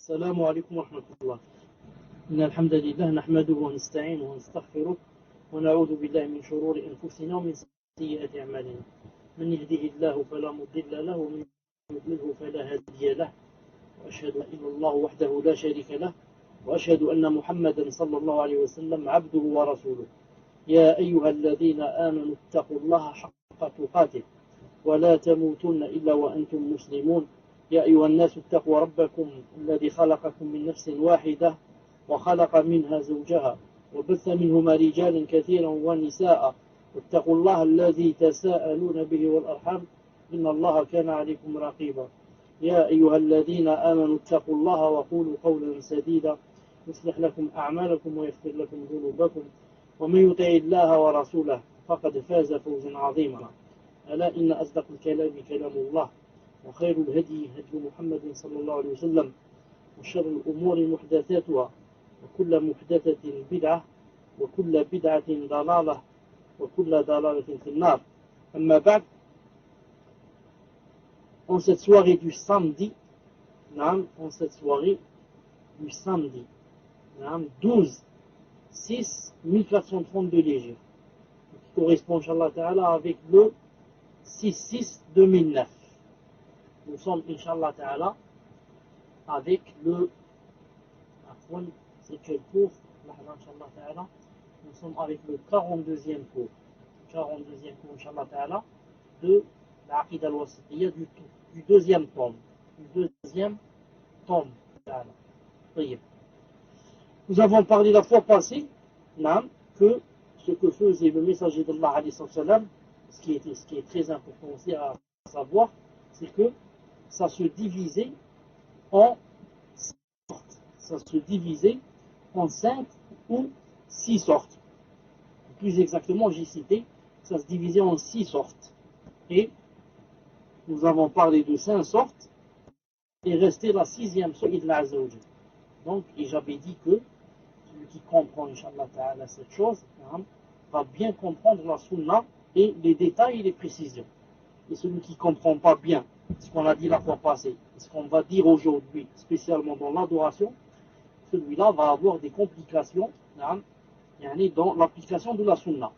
السلام عليكم ورحمة الله. إن الحمد لله نحمده ونستعينه ونستغفره ونعوذ بالله من شرور أنفسنا ومن سيئات أعمالنا. من يهده الله فلا مضل له ومن يضلله فلا هادي له، وأشهد أن الله وحده لا شريك له، وأشهد أن محمدا صلى الله عليه وسلم عبده ورسوله. يا أيها الذين آمنوا اتقوا الله حق تقاته ولا تموتن إلا وأنتم مسلمون. يا أيها الناس اتقوا ربكم الذي خلقكم من نفس واحدة وخلق منها زوجها وبث منهما رجالا كثيرا ونساء، واتقوا الله الذي تساءلون به والأرحام إن الله كان عليكم رقيبا. يا أيها الذين آمنوا اتقوا الله وقولوا قولا سديدا يصلح لكم أعمالكم ويغفر لكم ذنوبكم، ومن يطع الله ورسوله فقد فاز فوزا عظيما. ألا إن أصدق الكلام كلام الله، وخير الهدي هدي محمد صلى الله عليه وسلم، وشر الأمور محدثاتها، وكل محدثة بدعة، وكل بدعة ضلالة، وكل ضلالة في النار. أما بعد, en cette soirée du samedi, en cette soirée du samedi, 12/6/1432 légers, qui correspond, Inch'Allah Ta'ala, avec le 6/6/2009. Nous sommes, Inch'Allah Ta'ala, avec le... C'est quel cours? Inch'Allah Ta'ala, nous sommes avec le 42e cours. 42e cours, Inch'Allah Ta'ala, de l'Aqida al-Wasitiyya, du deuxième tome. Du deuxième tome. Nous avons parlé la fois passée que ce que faisait le messager d'Allah, ce qui est très important aussi à savoir, c'est que ça se divisait en 5 ou 6 sortes. Plus exactement, j'ai cité, ça se divisait en 6 sortes. Et nous avons parlé de 5 sortes, et restait la 6e sorte de la Azzawajal. Donc, et j'avais dit que celui qui comprend, Inch'Allah Ta'ala, cette chose, va bien comprendre la Sunna et les détails et les précisions. Et celui qui ne comprend pas bien ce qu'on a dit la fois passée, ce qu'on va dire aujourd'hui, spécialement dans l'adoration, celui-là va avoir des complications dans l'application de la Sunna.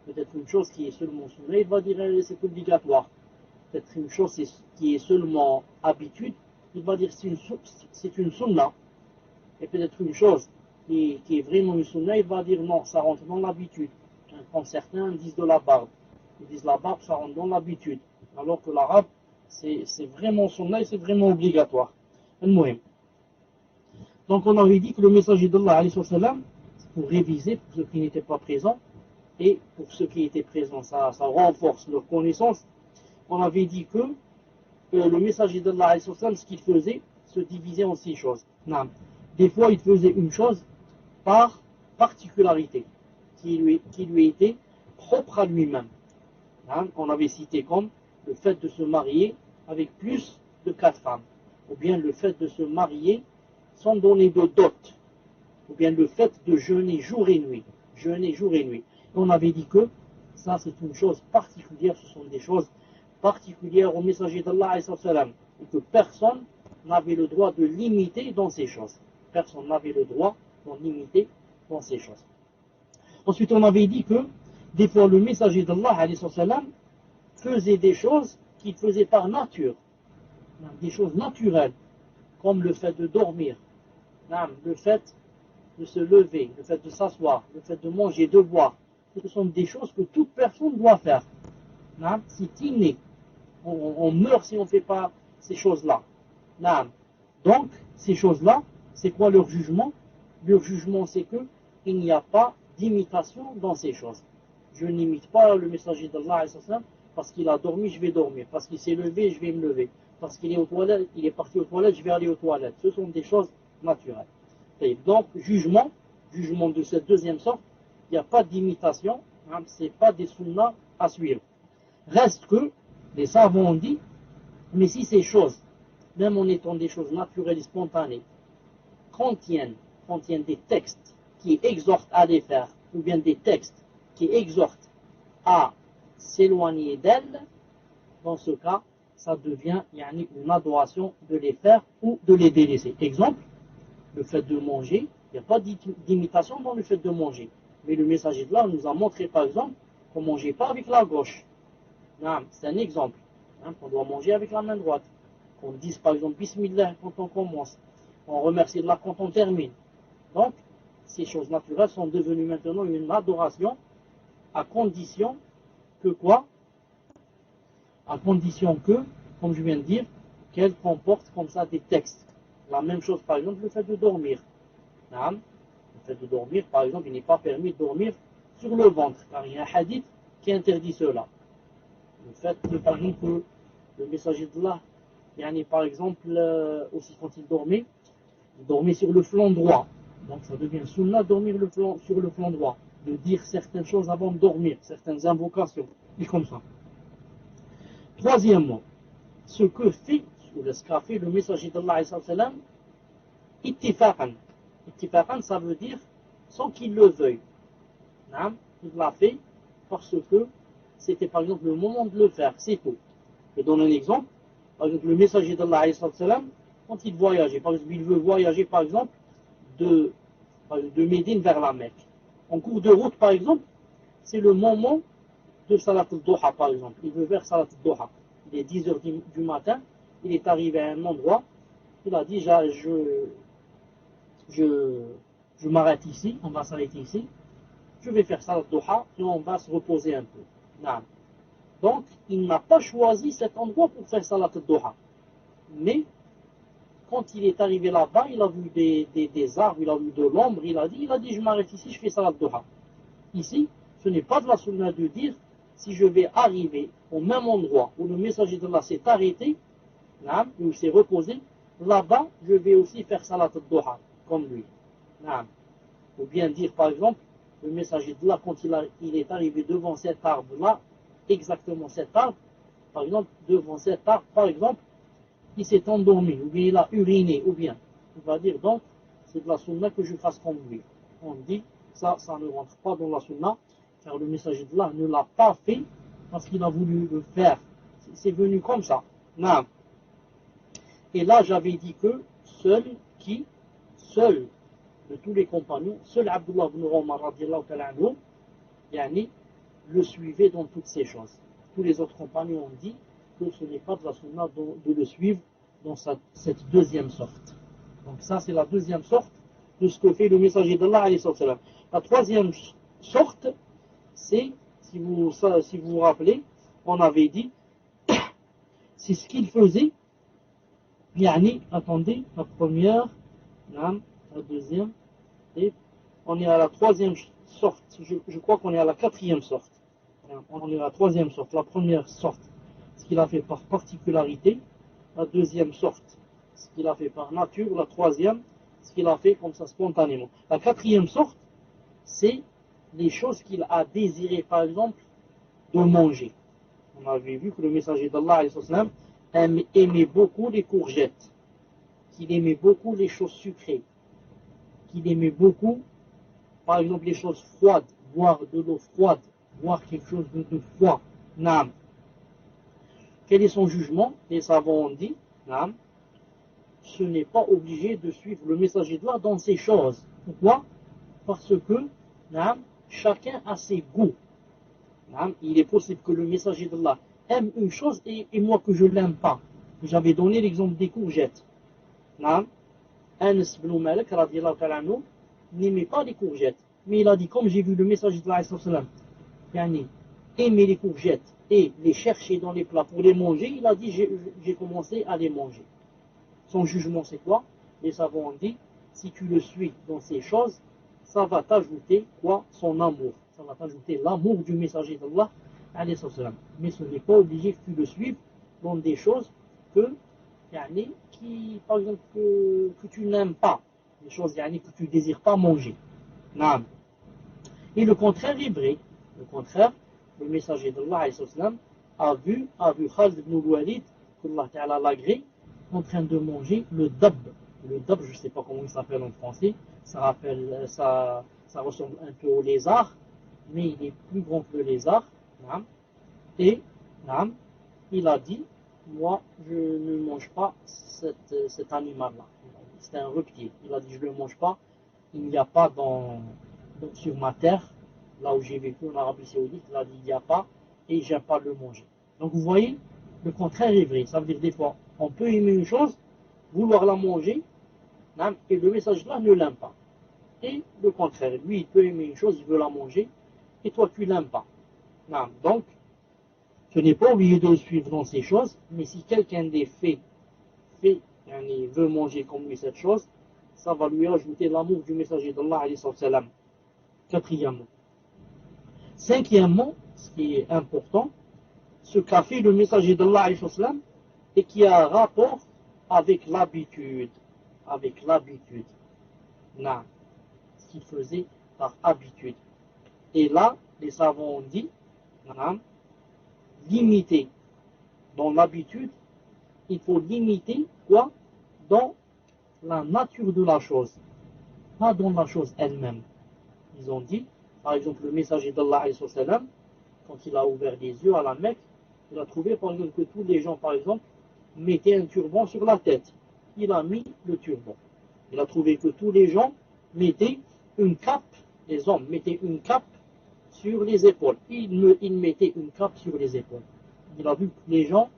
Peut-être une chose qui est seulement Sunna, il va dire c'est obligatoire. Peut-être une chose qui est seulement habitude, il va dire c'est une Sunna. Et peut-être une chose qui est vraiment une Sunna, il va dire non, ça rentre dans l'habitude. Comme certains disent de la barbe. Ils disent la barbe, ça rentre dans l'habitude. Alors que l'arabe, c'est vraiment Sunna et c'est vraiment obligatoire. Donc on avait dit que le messager d'Allah, pour réviser pour ceux qui n'étaient pas présents, et pour ceux qui étaient présents, ça renforce leur connaissance. On avait dit que le messager d'Allah, ce qu'il faisait, se divisait en 6 choses. Des fois, il faisait une chose par particularité, qui lui était propre à lui-même. On avait cité comme le fait de se marier avec plus de 4 femmes, ou bien le fait de se marier sans donner de dot, ou bien le fait de jeûner jour et nuit. Et on avait dit que ça c'est une chose particulière, ce sont des choses particulières au messager d'Allah, et que personne n'avait le droit de limiter dans ces choses. Personne n'avait le droit d'en limiter dans ces choses. Ensuite, on avait dit que des fois le messager d'Allah faisait des choses qu'il faisait par nature, des choses naturelles, comme le fait de dormir, le fait de se lever, le fait de s'asseoir, le fait de manger, de boire. Ce sont des choses que toute personne doit faire. C'est inné. On meurt si on ne fait pas ces choses-là. Donc, ces choses-là, c'est quoi leur jugement? Leur jugement, c'est que il n'y a pas d'imitation dans ces choses. Je n'imite pas le messager d'Allah, parce qu'il a dormi, je vais dormir. Parce qu'il s'est levé, je vais me lever. Parce qu'il est aux toilettes, il est parti aux toilettes, je vais aller aux toilettes. Ce sont des choses naturelles. Et donc, jugement de cette deuxième sorte, il n'y a pas d'imitation, ce n'est pas des sunnas à suivre. Reste que, les savants ont dit, mais si ces choses, même en étant des choses naturelles et spontanées, contiennent des textes qui exhortent à les faire, ou bien des textes qui exhortent à s'éloigner d'elles, dans ce cas, ça devient une adoration de les faire ou de les délaisser. Exemple, le fait de manger, il n'y a pas d'imitation dans le fait de manger. Mais le messager de là nous a montré par exemple qu'on ne mangeait pas avec la gauche. C'est un exemple. Qu'on doit manger avec la main droite. Qu'on dise par exemple Bismillah quand on commence. On remercie Allah quand on termine. Donc, ces choses naturelles sont devenues maintenant une adoration à condition que quoi? À condition que, comme je viens de dire, qu'elle comporte comme ça des textes. La même chose par exemple le fait de dormir. Le fait de dormir, par exemple, il n'est pas permis de dormir sur le ventre, car il y a un hadith qui interdit cela. Le fait que, par exemple, que le messager d'Allah, par exemple, aussi quand il dormait sur le flanc droit. Donc ça devient sunnah de dormir sur le flanc droit, de dire certaines choses avant de dormir, certaines invocations, et comme ça. Troisièmement, ce que fait, ou ce qu'a fait le messager d'Allah, ittifaqan. Ittifaqan, ça veut dire sans qu'il le veuille. Il l'a fait parce que c'était par exemple le moment de le faire, c'est tout. Je donne un exemple. Par exemple, le messager d'Allah, quand il voyageait, par exemple, il veut voyager par exemple de Médine vers la Mecque. En cours de route, par exemple, c'est le moment de Salat al-Duha, par exemple. Il veut faire Salat al-Duha. Il est 10 heures du matin, il est arrivé à un endroit, il a dit, je m'arrête ici, on va s'arrêter ici, je vais faire Salat al-Duha et on va se reposer un peu. Non. Donc, il n'a pas choisi cet endroit pour faire Salat al-Duha. Mais, quand il est arrivé là-bas, il a vu des arbres, il a vu de l'ombre, il a dit, je m'arrête ici, je fais Salat al-Duha. Ici, ce n'est pas de la sunna de dire, si je vais arriver au même endroit où le messager d'Allah s'est arrêté, où il s'est reposé, là-bas, je vais aussi faire Salat al-Duha, comme lui. Ou bien dire, par exemple, le messager d'Allah, quand il est arrivé devant cet arbre-là, exactement cet arbre, par exemple, devant cet arbre, par exemple, il s'est endormi, ou bien il a uriné, ou bien, on va dire donc, c'est de la sunna que je fasse comme lui. On dit, ça ne rentre pas dans la sunna, car le messager d'Allah ne l'a pas fait parce qu'il a voulu le faire. C'est venu comme ça. Non. Et là, j'avais dit que seul de tous les compagnons, seul Abdullah ibn Umar radiallahu ta'ala anhu, le suivait dans toutes ces choses. Tous les autres compagnons ont dit que ce n'est pas de la sunna de le suivre dans cette deuxième sorte. Donc ça, c'est la deuxième sorte de ce que fait le messager d'Allah. La troisième sorte, c'est, si vous vous rappelez, on avait dit, c'est ce qu'il faisait. Attendez, la première, la deuxième, et on est à la troisième sorte. Je crois qu'on est à la quatrième sorte. On est à la troisième sorte. La première sorte, ce qu'il a fait par particularité. La deuxième sorte, ce qu'il a fait par nature. La troisième, ce qu'il a fait comme ça spontanément. La quatrième sorte, c'est les choses qu'il a désiré, par exemple, de manger. On avait vu que le messager d'Allah aimait beaucoup les courgettes, qu'il aimait beaucoup les choses sucrées, qu'il aimait beaucoup, par exemple, les choses froides, boire de l'eau froide, boire quelque chose de froid. Naam. Quel est son jugement? Les savants ont dit, naam, ce n'est pas obligé de suivre le messager d'Allah dans ces choses. Pourquoi? Parce que, naam, chacun a ses goûts. Naam. Il est possible que le messager d'Allah aime une chose et moi que je ne l'aime pas. J'avais donné l'exemple des courgettes. Naam. Anas ibn Malik radiallahu ta'ala anhu n'aimait pas les courgettes. Mais il a dit, comme j'ai vu le messager d'Allah aimer les courgettes et les chercher dans les plats pour les manger, il a dit, j'ai commencé à les manger. Son jugement, c'est quoi? Les savants ont dit, si tu le suis dans ces choses, ça va t'ajouter quoi? Son amour. Ça va t'ajouter l'amour du messager d'Allah. Mais ce n'est pas obligé que tu le suives dans des choses qui, par exemple, que tu n'aimes pas. Des choses que tu ne désires pas manger. Naam. Et le contraire est vrai. Le contraire, le messager d'Allah a vu Khalid ibn Walid, qu'Allah Ta'ala l'agrée, en train de manger le dab. Le dab, je ne sais pas comment il s'appelle en français, ça ressemble un peu au lézard, mais il est plus grand que le lézard. Et il a dit moi, je ne mange pas cet animal-là. C'est un reptile. Il a dit, je ne le mange pas. Il n'y a pas sur ma terre, là où j'ai vécu en Arabie Saoudite, il a dit, il n'y a pas, et j'aime pas le manger. Donc vous voyez, le contraire est vrai. Ça veut dire des fois, on peut aimer une chose, vouloir la manger, et le message là ne l'aime pas. Et le contraire, lui, il peut aimer une chose, il veut la manger, et toi, tu l'aimes pas. Donc, ce n'est pas obligé de le suivre dans ces choses, mais si quelqu'un des veut manger comme lui cette chose, ça va lui ajouter l'amour du messager d'Allah. Quatrièmement. Cinquièmement, ce qui est important, ce qu'a fait le messager d'Allah et qui a un rapport avec l'habitude. Avec l'habitude. Ce qu'il faisait par habitude. Et là, les savants ont dit, limiter dans l'habitude, il faut limiter quoi? Dans la nature de la chose, pas dans la chose elle-même. Ils ont dit, par exemple, le messager d'Allah, quand il a ouvert les yeux à la Mecque, il a trouvé par exemple que tous les gens, par exemple, mettaient un turban sur la tête. Il a mis le turban. Il a trouvé que tous les gens mettaient une cape, les hommes mettaient une cape sur les épaules. Il mettait une cape sur les épaules. Il a vu que les gens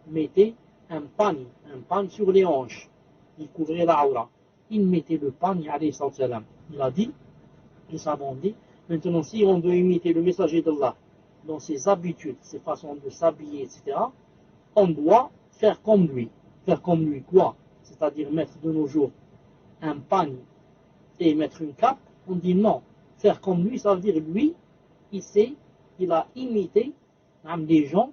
mettaient un pagne sur les hanches. Il couvrait la aura. Il mettait le pagne, alayhi salam. Il a dit, les savants ont dit, maintenant si on veut imiter le messager d'Allah dans ses habitudes, ses façons de s'habiller, etc., on doit faire comme lui. Faire comme lui quoi? C'est-à-dire mettre de nos jours un pagne et mettre une cape. On dit non. Faire comme lui, ça veut dire lui, il a imité les gens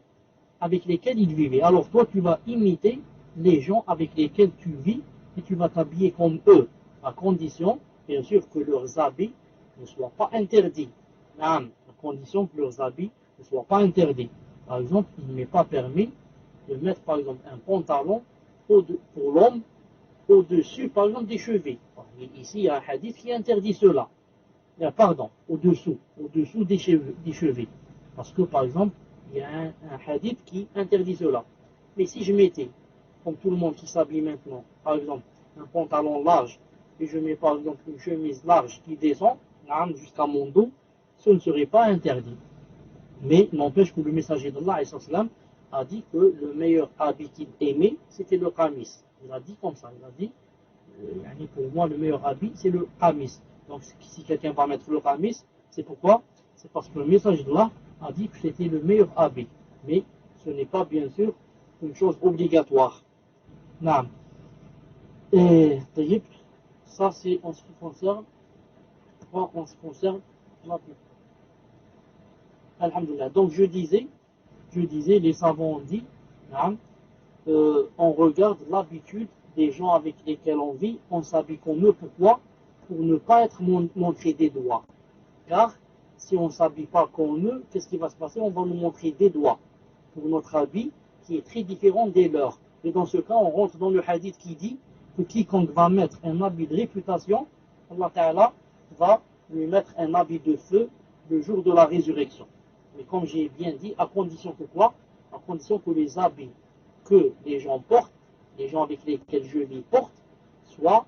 avec lesquels il vivait. Alors toi, tu vas imiter les gens avec lesquels tu vis et tu vas t'habiller comme eux, à condition, bien sûr, que leurs habits ne soient pas interdits. À condition que leurs habits ne soient pas interdits. Par exemple, il n'est pas permis de mettre, par exemple, un pantalon pour l'homme au-dessus, par exemple, des chevilles. Ici, il y a un hadith qui interdit cela. Pardon, au-dessous des chevilles. Parce que, par exemple, il y a un hadith qui interdit cela. Mais si je mettais, comme tout le monde qui s'habille maintenant, par exemple, un pantalon large, et je mets par exemple une chemise large qui descend jusqu'à mon dos, ce ne serait pas interdit. Mais n'empêche que le messager d'Allah a dit que le meilleur habit qu'il aimait, c'était le qamis. Il a dit comme ça, il a dit, pour moi, le meilleur habit, c'est le qamis. Donc, si quelqu'un va mettre le qamis, c'est pourquoi? C'est parce que le messager d'Allah a dit que c'était le meilleur habit. Mais ce n'est pas, bien sûr, une chose obligatoire. Non. Et, ça, c'est en ce qui concerne, Alhamdulillah. Donc, je disais, les savants ont dit, on regarde l'habitude des gens avec lesquels on vit, on s'habille comme eux. Pourquoi? Pour ne pas être montré des doigts. Car si on ne s'habille pas comme eux, qu'est-ce qui va se passer? On va nous montrer des doigts pour notre habit qui est très différent des leurs. Et dans ce cas, on rentre dans le hadith qui dit que quiconque va mettre un habit de réputation, Allah Ta'ala va lui mettre un habit de feu le jour de la résurrection. Mais comme j'ai bien dit, à condition que quoi? À condition que les habits que les gens portent, les gens avec lesquels je vis portent, ne soient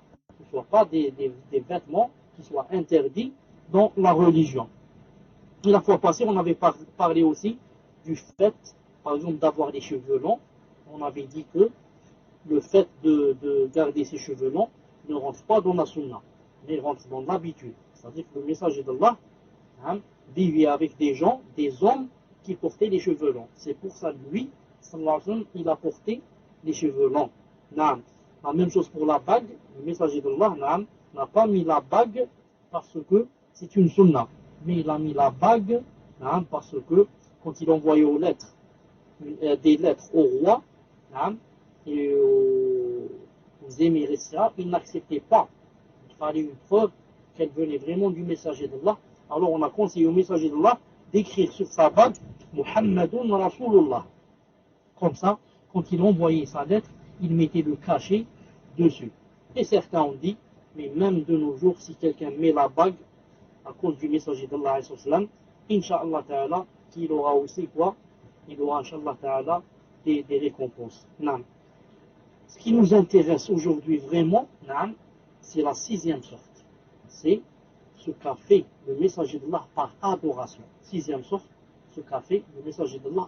pas des vêtements qui soient interdits dans la religion. Et la fois passée, on avait parlé aussi du fait, par exemple, d'avoir des cheveux longs. On avait dit que le fait de garder ses cheveux longs ne rentre pas dans la sunna, mais rentre dans l'habitude. C'est-à-dire que le messager d'Allah vivait avec des gens, des hommes qui portaient les cheveux longs. C'est pour ça, lui, il a porté les cheveux longs. La même chose pour la bague. Le messager d'Allah n'a pas mis la bague parce que c'est une sunna. Mais il a mis la bague parce que quand il envoyait des lettres au roi et aux émirats, il n'acceptait pas. Il fallait une preuve qu'elle venait vraiment du messager d'Allah. Alors on a conseillé au messager d'Allah d'écrire sur sa bague Muhammadun Rasulullah. Comme ça, quand il envoyait sa lettre, il mettait le cachet dessus. Et certains ont dit, mais même de nos jours, si quelqu'un met la bague à cause du messager d'Allah, Inch'Allah Ta'ala, qu'il aura aussi quoi? Il aura, Inch'Allah Ta'ala, des récompenses. Non. Ce qui nous intéresse aujourd'hui vraiment, c'est la sixième sorte. C'est ce qu'a fait le messager d'Allah par adoration. Sixième sorte, ce qu'a fait le messager d'Allah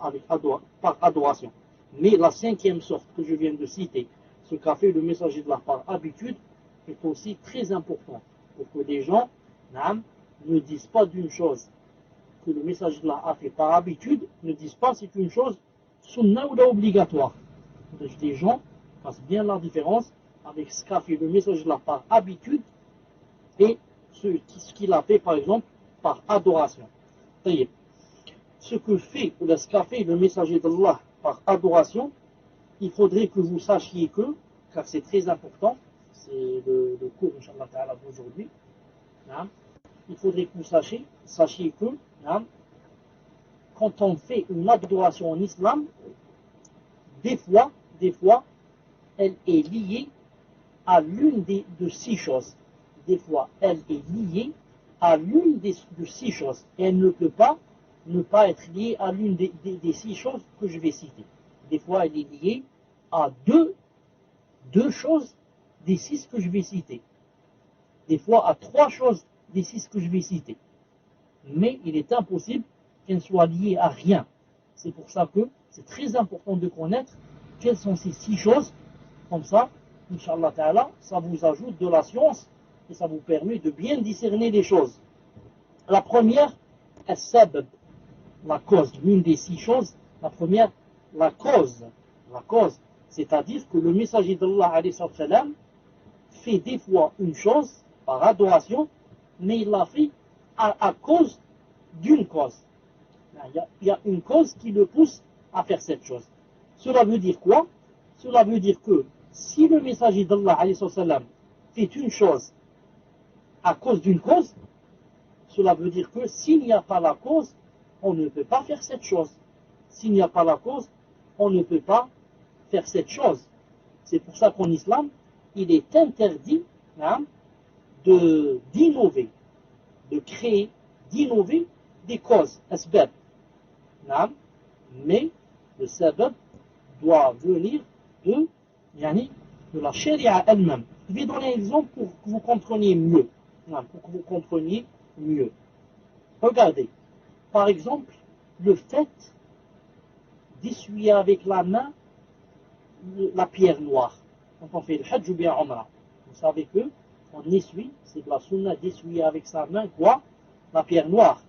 par adoration. Mais la cinquième sorte que je viens de citer, ce qu'a fait le messager d'Allah par habitude, est aussi très important pour que les gens ne disent pas d'une chose que le messager d'Allah a fait par habitude, ne disent pas c'est une chose sunna ou obligatoire. Les gens fassent bien la différence avec ce qu'a fait le messager d'Allah par habitude et ce qu'il a fait par exemple par adoration. Ce que fait ou ce qu'a fait le messager d'Allah par adoration, il faudrait que vous sachiez que, car c'est très important, c'est le cours Inch'Allah Ta'ala d'aujourd'hui, il faudrait que vous sachiez que quand on fait une adoration en islam, des fois, elle est liée à l'une de six choses. Des fois, elle est liée à l'une de six choses. Et elle ne peut pas ne pas être liée à l'une des six choses que je vais citer. Des fois, elle est liée à deux choses des six que je vais citer. Des fois, à trois choses des six que je vais citer. Mais il est impossible qu'elle soit liée à rien. C'est pour ça que c'est très important de connaître quelles sont ces six choses. Comme ça, Inch'Allah Ta'ala, ça vous ajoute de la science et ça vous permet de bien discerner les choses. La première, as-sabab, la cause, l'une des six choses. La première, la cause, c'est-à-dire que le messager d'Allah alayhi salam fait des fois une chose par adoration, mais il l'a fait à cause d'une cause. Il y a une cause qui le pousse à faire cette chose. Cela veut dire quoi? Cela veut dire que si le messager d'Allah alayhi salam fait une chose à cause d'une cause, cela veut dire que s'il n'y a pas la cause, on ne peut pas faire cette chose. S'il n'y a pas la cause, on ne peut pas faire cette chose. C'est pour ça qu'en islam, il est interdit d'innover, de créer, d'innover des causes, asbab. Mais le sabab doit venir de la sharia elle-même. Je vais donner un exemple pour que vous compreniez mieux. Regardez, par exemple, le fait d'essuyer avec la main la pierre noire. Quand on fait le hajj ou bien umrah, vous savez que on essuie, c'est de la sunna d'essuyer avec sa main quoi? La pierre noire.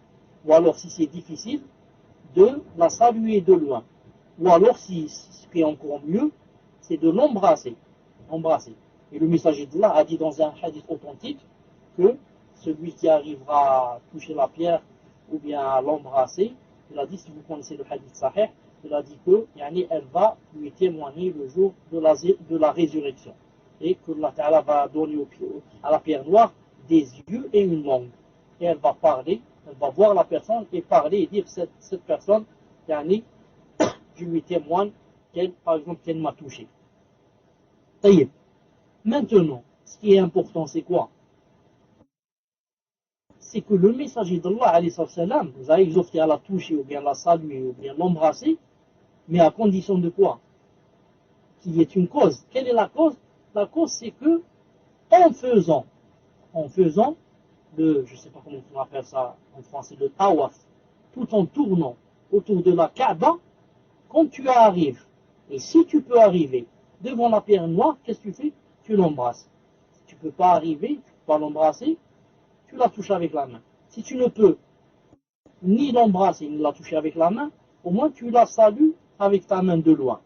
Ou alors si c'est difficile, de la saluer de loin. Ou alors si ce qui est encore mieux, c'est de l'embrasser. Et le messager d'Allah a dit dans un hadith authentique que celui qui arrivera à toucher la pierre ou bien à l'embrasser, il a dit, si vous connaissez le hadith sahih, il a dit que elle va lui témoigner le jour de la résurrection. Et que Allah Ta'ala va donner à la pierre noire des yeux et une langue. Et elle va parler, elle va voir la personne et parler et dire cette personne, je lui témoigne par exemple qu'elle m'a touché. Maintenant, ce qui est important, c'est quoi? C'est que le messager d'Allah, alayhi salam, vous avez exhorté à la toucher, ou bien la saluer, ou bien l'embrasser, mais à condition de quoi? Qu'il y ait une cause. Quelle est la cause? La cause, c'est que, en faisant je ne sais pas comment on appelle ça en français, le tawaf, tout en tournant autour de la Kaaba, quand tu arrives, et si tu peux arriver devant la pierre noire, qu'est-ce que tu fais? Tu l'embrasses. Si tu ne peux pas arriver, tu ne peux pas l'embrasser, tu la touches avec la main. Si tu ne peux ni l'embrasser, ni la toucher avec la main, au moins tu la salues avec ta main de loin.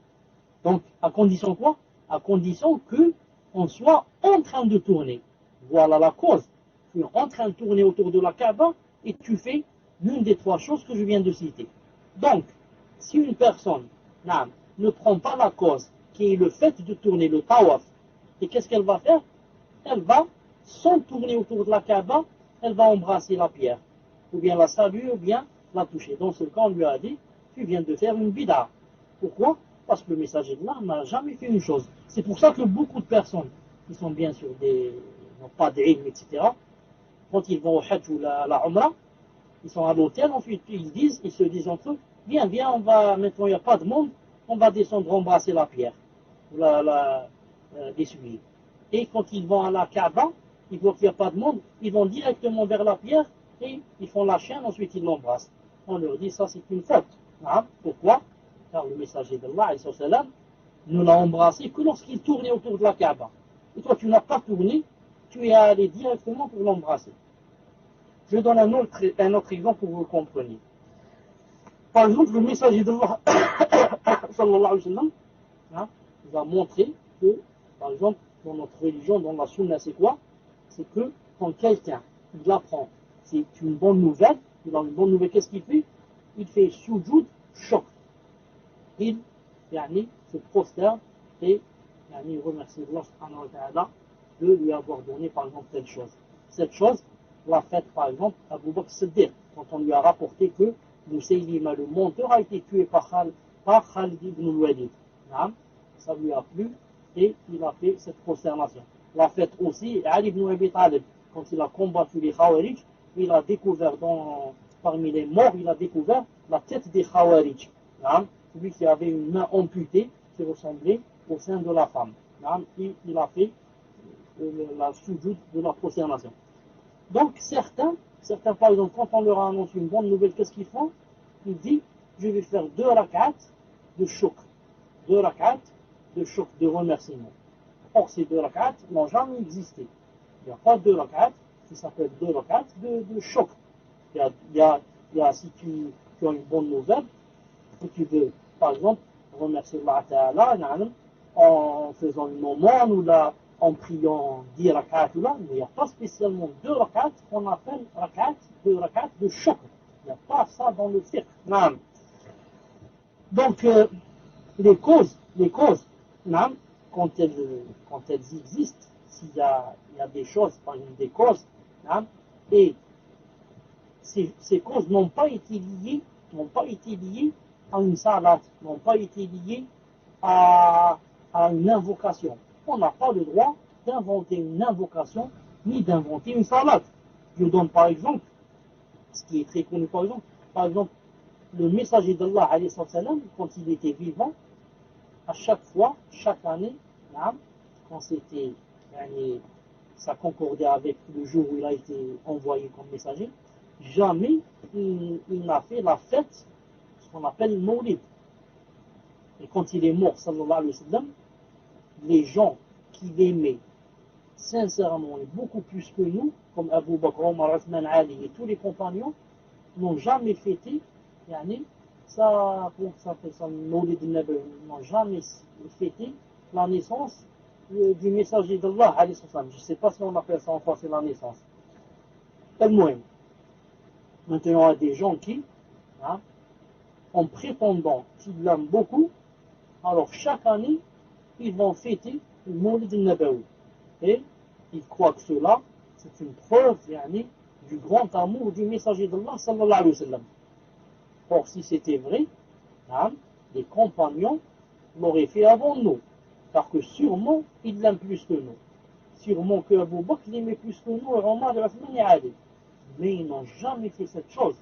Donc, à condition quoi? À condition qu'on soit en train de tourner. Voilà la cause. Tu es en train de tourner autour de la Kaaba et tu fais l'une des trois choses que je viens de citer. Donc, si une personne ne prend pas la cause, qui est le fait de tourner le tawaf, et qu'est-ce qu'elle va faire? Elle va, sans tourner autour de la Kaaba, elle va embrasser la pierre, ou bien la saluer, ou bien la toucher. Dans ce cas, on lui a dit, tu viens de faire une bid'a. Pourquoi? Parce que le messager de Allah n'a jamais fait une chose. C'est pour ça que beaucoup de personnes qui sont bien sûr n'ont pas d'ilm, etc., quand ils vont au hajj ou la umrah, ils sont à l'hôtel, ensuite ils se disent entre eux, viens, maintenant il n'y a pas de monde, on va descendre embrasser la pierre, l'essuyer. Et quand ils vont à la Kaaba, ils voient qu'il n'y a pas de monde, ils vont directement vers la pierre et ils font la chaîne, ensuite ils l'embrassent. On leur dit ça c'est une faute. Hein? Pourquoi? Car le messager d'Allah ne l'a embrassé que lorsqu'il tournait autour de la Kaaba. Et toi tu n'as pas tourné, tu es allé directement pour l'embrasser. Je donne un autre exemple pour que vous compreniez. Par exemple, le messager d'Allah sallallahu alayhi wa sallam nous a montré que, par exemple, dans notre religion, dans la sunna, c'est quoi? C'est que quand quelqu'un il apprend, c'est une bonne nouvelle, il a une bonne nouvelle, qu'est-ce qu'il fait? Il fait sujoud choc. Il se prosterne et il remercie Allah subhanahu wa ta'ala de lui avoir donné, par exemple, telle chose. Cette chose l'a faite, par exemple, Abu Bakr Siddiq, quand on lui a rapporté que Moussaylima, le menteur, a été tué par Khalid ibn al-Walid. Ça lui a plu et il a fait cette prosternation. L'a fait aussi Ali ibn Abi Talib, quand il a combattu les Khawarij, il a découvert parmi les morts, il a découvert la tête des Khawarij. Celui qui avait une main amputée qui ressemblait au sein de la femme. Il a fait la sujoud de la prosternation. Donc certains par exemple, quand on leur annonce une bonne nouvelle, qu'est-ce qu'ils font? Ils disent, je vais faire 2 rak'at de choc. 2 rak'at de choc, de remerciement. Or, ces 2 rak'at n'ont jamais existé. Il n'y a pas 2 rak'at qui s'appellent 2 rak'at de choc. Il y a si tu as une bonne nouvelle, que tu veux, par exemple, remercier Allah Ta'ala en faisant une aumône ou là, en priant 10 rak'at là, mais il n'y a pas spécialement 2 rak'at qu'on appelle 2 rak'at de choc. Il n'y a pas ça dans le fiqh. Donc, les causes, quand elles existent, s'il y a des choses, par exemple des causes, et ces causes n'ont pas été liées à une salat, n'ont pas été liées à une invocation. On n'a pas le droit d'inventer une invocation ni d'inventer une salat. Je donne par exemple, ce qui est très connu par exemple, le messager d'Allah alayhi salam, quand il était vivant, à chaque fois, chaque année, quand c'était, ça concordait avec le jour où il a été envoyé comme messager, jamais il n'a fait la fête, ce qu'on appelle le Mawlid. Et quand il est mort, sallallahu alayhi wa sallam, les gens qui l'aimaient sincèrement et beaucoup plus que nous, comme Abu Bakr, Omar, Uthman, Ali et tous les compagnons, n'ont jamais fêté, ça, comment ça s'appelle ça, Mawlid al-Nabi, n'ont jamais fêté la naissance du messager d'Allah, alayhi salam. Je ne sais pas si on appelle ça en français la naissance. Maintenant, il y a des gens qui, en prétendant qu'ils l'aiment beaucoup, alors chaque année, ils vont fêter le Mawlid al-Nabawi. Et ils croient que cela, c'est une preuve du grand amour du messager d'Allah sallallahu alayhi wa sallam. Or, si c'était vrai, les compagnons l'auraient fait avant nous. Car que sûrement, ils l'aiment plus que nous. Sûrement que Abu Bakr l'aimait plus que nous, et Omar, et Uthman et Ali. Mais ils n'ont jamais fait cette chose.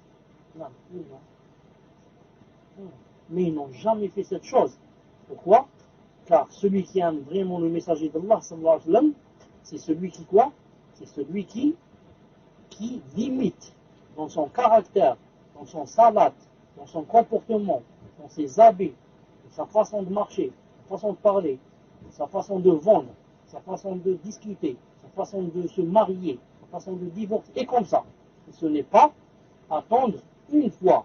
Mais ils n'ont jamais fait cette chose. Pourquoi? Car celui qui aime vraiment le messager d'Allah, sallallahu alayhi wa sallam, c'est celui qui quoi? C'est celui qui limite dans son caractère, dans son salat, dans son comportement, dans ses habits, dans sa façon de marcher, sa façon de parler, sa façon de vendre, sa façon de discuter, sa façon de se marier, sa façon de divorcer, et comme ça. Et ce n'est pas attendre une fois,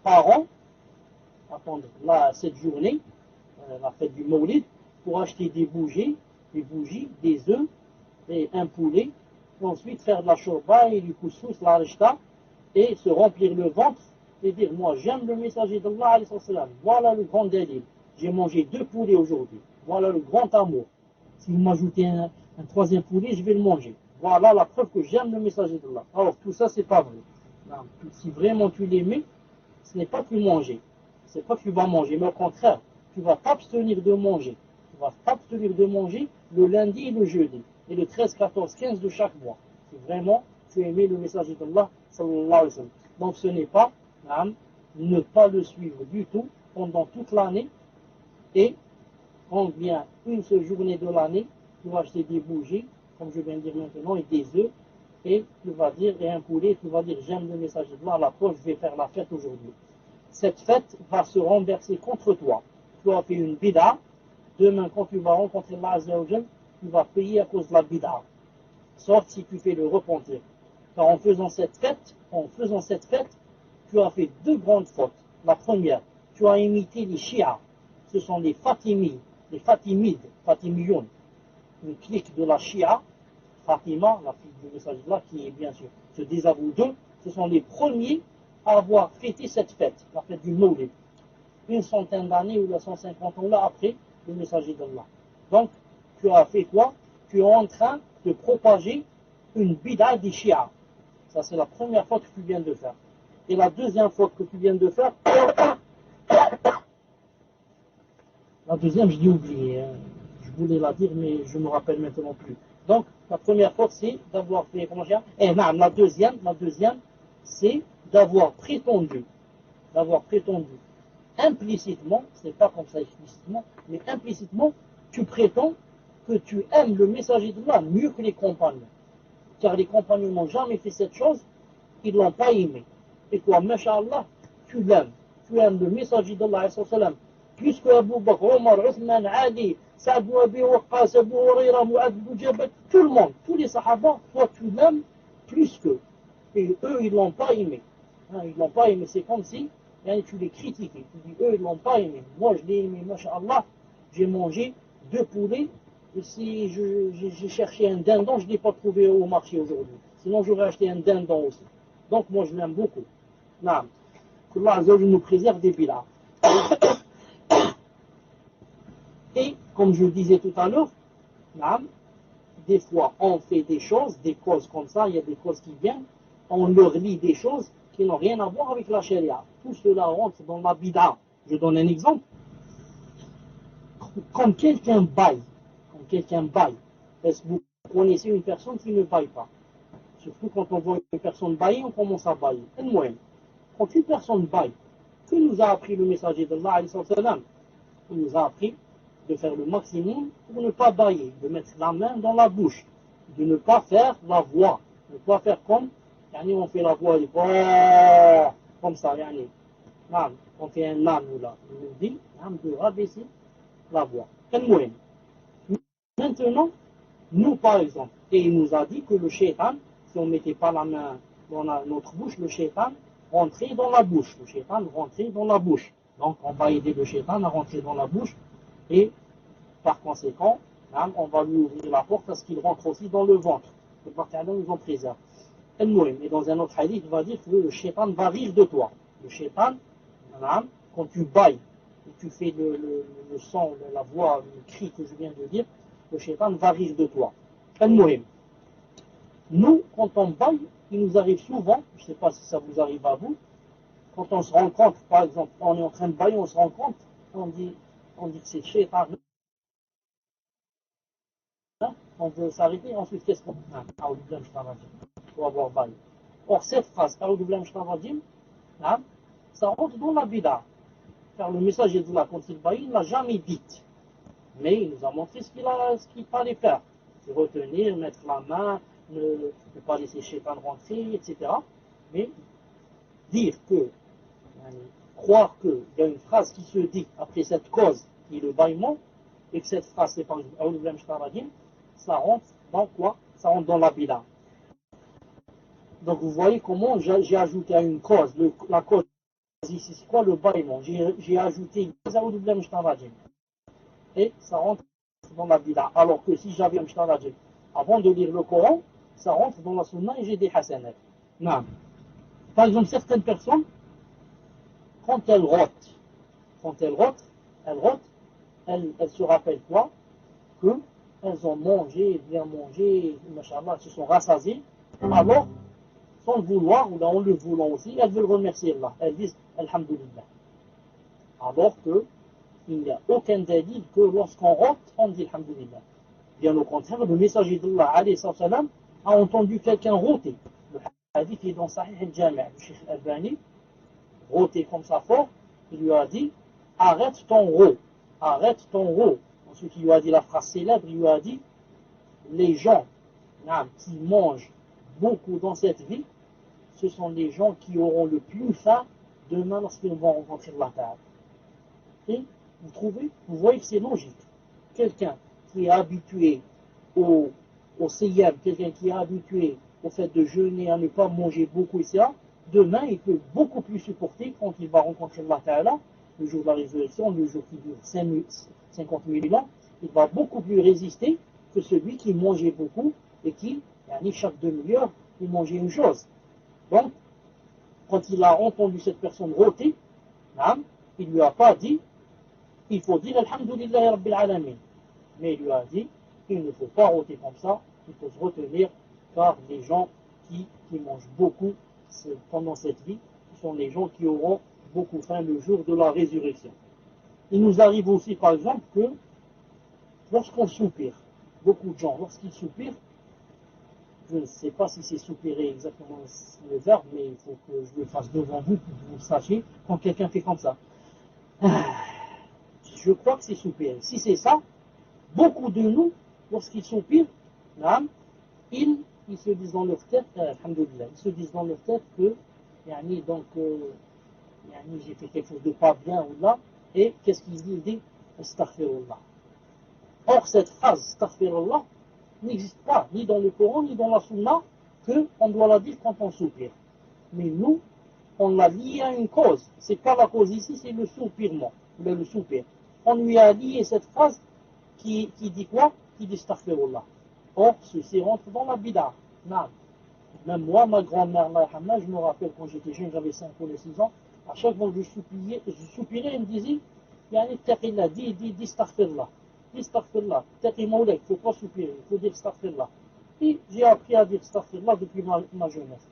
par an, attendre cette journée, la fête du Mawlid, pour acheter des bougies, des œufs et un poulet, et ensuite faire de la shorba et du couscous, la rishta, et se remplir le ventre et dire, moi j'aime le messager d'Allah alayhi salam, voilà le grand délire, j'ai mangé 2 poulets aujourd'hui, voilà le grand amour, si vous m'ajoutez un 3e poulet, je vais le manger, voilà la preuve que j'aime le messager d'Allah. Alors tout ça c'est pas vrai. Si vraiment tu l'aimais, ce n'est pas que manger, c'est pas que tu vas manger, mais au contraire, tu vas t'abstenir de manger. Tu vas t'abstenir de manger le lundi et le jeudi, et le 13, 14, 15 de chaque mois. Si vraiment tu aimais le messager d'Allah, sallallahu alayhi wa sallam. Donc ce n'est pas ne pas le suivre du tout, pendant toute l'année, et quand vient une seule journée de l'année, tu vas acheter des bougies, comme je viens de dire maintenant, et des œufs, et tu vas dire, et un poulet, tu vas dire, j'aime le message d'Allah, à la poche, je vais faire la fête aujourd'hui. Cette fête va se renverser contre toi. Tu as fait une bid'a, demain quand tu vas rencontrer Allah Azza wa Jal, tu vas payer à cause de la bid'a. Sauf si tu fais le repentir. Car en faisant cette fête, tu as fait deux grandes fautes. La première, tu as imité les Shia. Ce sont les Fatimides, Fatimiyoun, une clique de la Shia, Fatima, la fille du message d'Allah, qui est bien sûr se désavoue d'eux, ce sont les premiers à avoir fêté cette fête, la fête du Mawlid, une centaine d'années ou 150 ans là après le messager d'Allah. Donc, tu as fait quoi? Tu es en train de propager une bid'a des Shia. Ça, c'est la première faute que tu viens de faire. Et la deuxième faute que tu viens de faire, la deuxième, je l'ai oublié. Je voulais la dire, mais je ne me rappelle maintenant plus. Donc, la première faute, c'est d'avoir fait, comment dire, la deuxième, c'est d'avoir prétendu, implicitement, c'est pas comme ça explicitement, mais implicitement, tu prétends que tu aimes le messager d'Allah mieux que les compagnons. Car les compagnons n'ont jamais fait cette chose, ils ne l'ont pas aimé. Et toi, masha'Allah, tu l'aimes. Tu aimes le messager d'Allah, plus que Abu Bakr, Omar, Uthman, Ali, Sa'd ibn Abi Waqqas, Abu Huraira, Mu'adh ibn Jabal, tout le monde, tous les sahaba, toi tu l'aimes plus qu'eux. Et eux, ils ne l'ont pas aimé. Ils ne l'ont pas aimé, c'est comme si tu les critiquais. Tu dis, eux, ils ne l'ont pas aimé. Moi, je l'ai aimé, masha'Allah, j'ai mangé 2 poulets. Et si j'ai cherché un dindon, je ne l'ai pas trouvé au marché aujourd'hui. Sinon, j'aurais acheté un dindon aussi. Donc, moi, je l'aime beaucoup. Non. Que Allah Azza wa Jalla nous préserve des bid'a. Et, comme je le disais tout à l'heure, des fois, on fait des choses, des causes comme ça, il y a des causes qui viennent, on leur lit des choses qui n'ont rien à voir avec la charia. Tout cela rentre dans la bid'a. Je donne un exemple. Quand quelqu'un baille, est-ce que vous connaissez une personne qui ne baille pas? Surtout quand on voit une personne bailler, on commence à bailler. Quand une personne baille, que nous a appris le messager d'Allah, il nous a appris de faire le maximum pour ne pas bailler, de mettre la main dans la bouche, de ne pas faire la voix, de ne pas faire comme, on fait la voix, comme ça, on fait un âne ou là, il nous dit de rabaisser la voix. Maintenant, nous par exemple, et il nous a dit que le shaitan, si on ne mettait pas la main dans notre bouche, le shaitan rentrait dans la bouche. Donc on va aider le shaitan à rentrer dans la bouche et par conséquent, on va lui ouvrir la porte parce qu'il rentre aussi dans le ventre. Le Baqa'ala nous en préserve. Et dans un autre hadith, il va dire que le shaitan va rire de toi. Le shaitan, quand tu bailles, et tu fais le son, la voix, le cri que je viens de dire, le shaitan va rire de toi. Nous, quand on baille, il nous arrive souvent, je ne sais pas si ça vous arrive à vous, quand on se rend compte, par exemple, on est en train de bailler, on se rend compte, on dit que c'est le shaitan. On veut s'arrêter, ensuite qu'est-ce qu'on faut avoir bail. Or cette phrase, ça rentre dans la bid'a. Car le messager de la quand il baille, il ne l'a jamais dit. Mais il nous a montré ce qu'il fallait faire. Se retenir, mettre la main, ne pas laisser shaitan rentrer, etc. Mais dire que, croire qu'il y a une phrase qui se dit après cette cause, qui est le bâillement, et que cette phrase, c'est par exemple, ça rentre dans quoi? Ça rentre dans la bid'a. Donc vous voyez comment j'ai ajouté à une cause, la cause ici, c'est quoi le bâillement? J'ai ajouté et ça rentre dans la bid'a. Alors que si j'avais un mshtarajim, avant de lire le Coran, ça rentre dans la sunna et j'ai des hasanat. Non. Par exemple, certaines personnes, quand elles rotent, elles se rappellent quoi? Qu'elles ont mangé, bien mangé, machallah, elles se sont rassasiées. Alors, sans le vouloir, ou en le voulant aussi, elles veulent remercier Allah. Elles disent Alhamdulillah. Alors que il n'y a aucun dalil que lorsqu'on rote, on dit Alhamdulillah. Bien au contraire, le messager d'Allah a entendu quelqu'un roter. Le hadith est dans Sahih al-Jami'. Le Cheikh Albani, roter comme ça fort, il lui a dit arrête ton rot, arrête ton rot. Ensuite, il lui a dit la phrase célèbre, il lui a dit, les gens qui mangent beaucoup dans cette vie, ce sont les gens qui auront le plus faim demain lorsqu'ils vont rencontrer la table. Et vous voyez que c'est logique. Quelqu'un qui est habitué au siyam, quelqu'un qui est habitué au fait de jeûner, à ne pas manger beaucoup, etc., demain, il peut beaucoup plus supporter quand il va rencontrer Allah Ta'ala, le jour de la résurrection, le jour qui dure 50 000 ans, il va beaucoup plus résister que celui qui mangeait beaucoup et qui, chaque demi-heure, il mangeait une chose. Donc, quand il a entendu cette personne rôter, il ne lui a pas dit, il faut dire Alhamdulillah Rabbil Alamin. Mais il lui a dit, il ne faut pas rôter comme ça, il faut se retenir, car les gens qui mangent beaucoup pendant cette vie, ce sont les gens qui auront beaucoup faim le jour de la résurrection. Il nous arrive aussi, par exemple, que lorsqu'on soupire, beaucoup de gens, lorsqu'ils soupirent, je ne sais pas si c'est soupirer exactement le verbe, mais il faut que je le fasse devant vous pour que vous le sachiez, quand quelqu'un fait comme ça. Je crois que c'est soupirer. Si c'est ça, beaucoup de nous, lorsqu'ils soupirent, ils se disent dans leur tête, alhamdoulilah, ils se disent dans leur tête que j'ai fait quelque chose de pas bien ou là, et qu'est-ce qu'ils disent? Ils disent astaghfirullah. Or, cette phrase astaghfirullah n'existe pas, ni dans le Coran, ni dans la Sunna, qu'on doit la dire quand on soupire. Mais nous, on l'a lié à une cause. C'est pas la cause ici, c'est le soupirement, le soupir. On lui a lié cette phrase qui dit quoi? Qui dit astaghfirullah. Or, ceci rentre dans la bid'a. Même moi, ma grand-mère, je me rappelle quand j'étais jeune, j'avais 5 ou 6 ans, à chaque fois que je soupirais, elle me disait, dis astaghfirullah. Dis astaghfirullah. Taqi maoulak, il ne faut pas soupirer, il faut dire astaghfirullah. Et j'ai appris à dire astaghfirullah depuis ma jeunesse.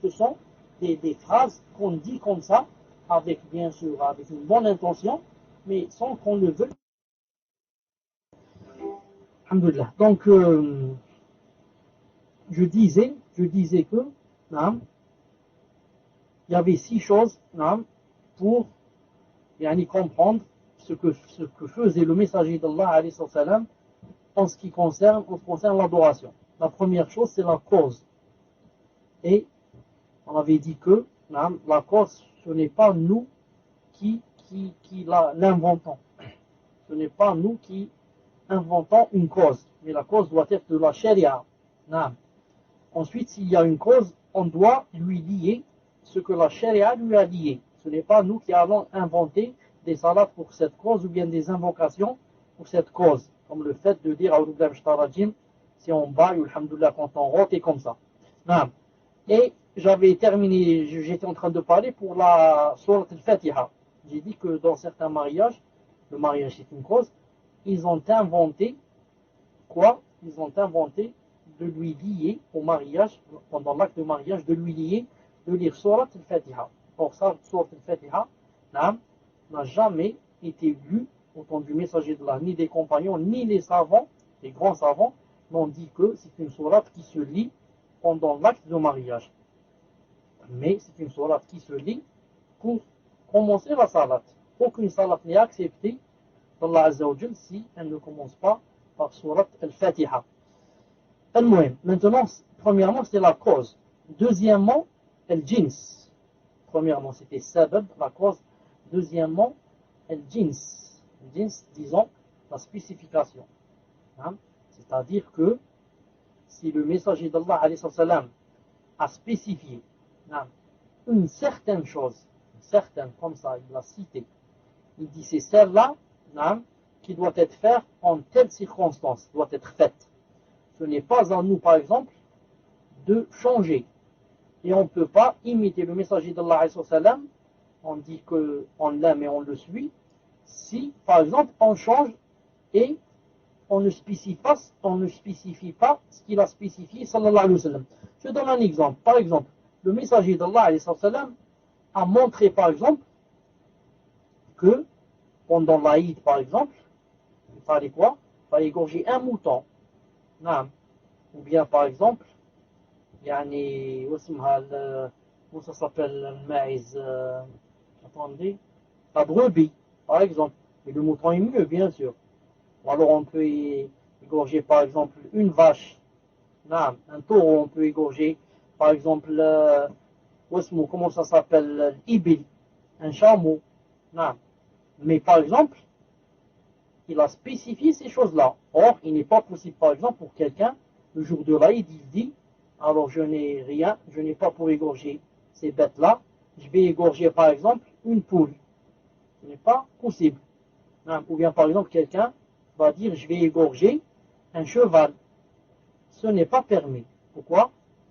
Ce sont des phrases qu'on dit comme ça, bien sûr, avec une bonne intention, mais sans qu'on le veuille. Alhamdulillah. Donc, je disais que il y avait 6 choses pour comprendre ce que faisait le messager d'Allah en ce qui concerne l'adoration. La première chose, c'est la cause. Et on avait dit que la cause, ce n'est pas nous qui l'inventons. Ce n'est pas nous qui inventons une cause, mais la cause doit être de la charia. Ensuite, s'il y a une cause, on doit lui lier ce que la charia lui a lié. Ce n'est pas nous qui allons inventer des salats pour cette cause ou bien des invocations pour cette cause, comme le fait de dire si on baille ou alhamdoulilah quand on rote et comme ça. Et j'avais terminé, j'étais en train de parler pour la sourate al-Fatiha. J'ai dit que dans certains mariages, le mariage c'est une cause, ils ont inventé quoi? Ils ont inventé de lui lier au mariage, pendant l'acte de mariage, de lui lier, de lire sourate al-Fatiha. Or ça, sourate al-Fatiha n'a jamais été lu au temps du messager de Allah, ni des compagnons, ni les savants, les grands savants, n'ont dit que c'est une sourate qui se lit pendant l'acte de mariage. Mais c'est une sourate qui se lit pour commencer la salat. Aucune salat n'est acceptée d'Allah Azza wa Jal si elle ne commence pas par sourate al-Fatiha. Maintenant, premièrement, c'est la cause. Deuxièmement, al-jins. Premièrement, c'était sabab, la cause. Deuxièmement, al-jins. Al-jins, disons, la spécification. C'est-à-dire que si le messager d'Allah a spécifié une certaine chose, comme ça, il l'a cité, il dit c'est celle-là qui doit être faite en telle circonstance, doit être faite. Ce n'est pas à nous, par exemple, de changer. Et on ne peut pas imiter le messager d'Allah, on dit qu'on l'aime et on le suit, si, par exemple, on change et on ne spécifie pas ce qu'il a spécifié, sallallahu alayhi wa sallam. Je donne un exemple. Par exemple, le messager d'Allah, alayhi wa sallam, a montré, par exemple, que pendant l'Aïd, par exemple, il fallait quoi? Il fallait égorger un mouton. Ou bien, par exemple, comment ça s'appelle le maïs? Attendez, la brebis, par exemple. Et le mouton est mieux, bien sûr. Ou alors on peut égorger, par exemple, une vache. Non, un taureau, on peut égorger, par exemple, comment ça s'appelle, l'ibil, un chameau. Non. Mais par exemple, il a spécifié ces choses-là. Or, il n'est pas possible, par exemple, pour quelqu'un, le jour de l'Aïd, il dit, alors je n'ai rien, je n'ai pas pour égorger ces bêtes-là, je vais égorger, par exemple, une poule. Ce n'est pas possible. Ou bien, par exemple, quelqu'un va dire, je vais égorger un cheval. Ce n'est pas permis. Pourquoi?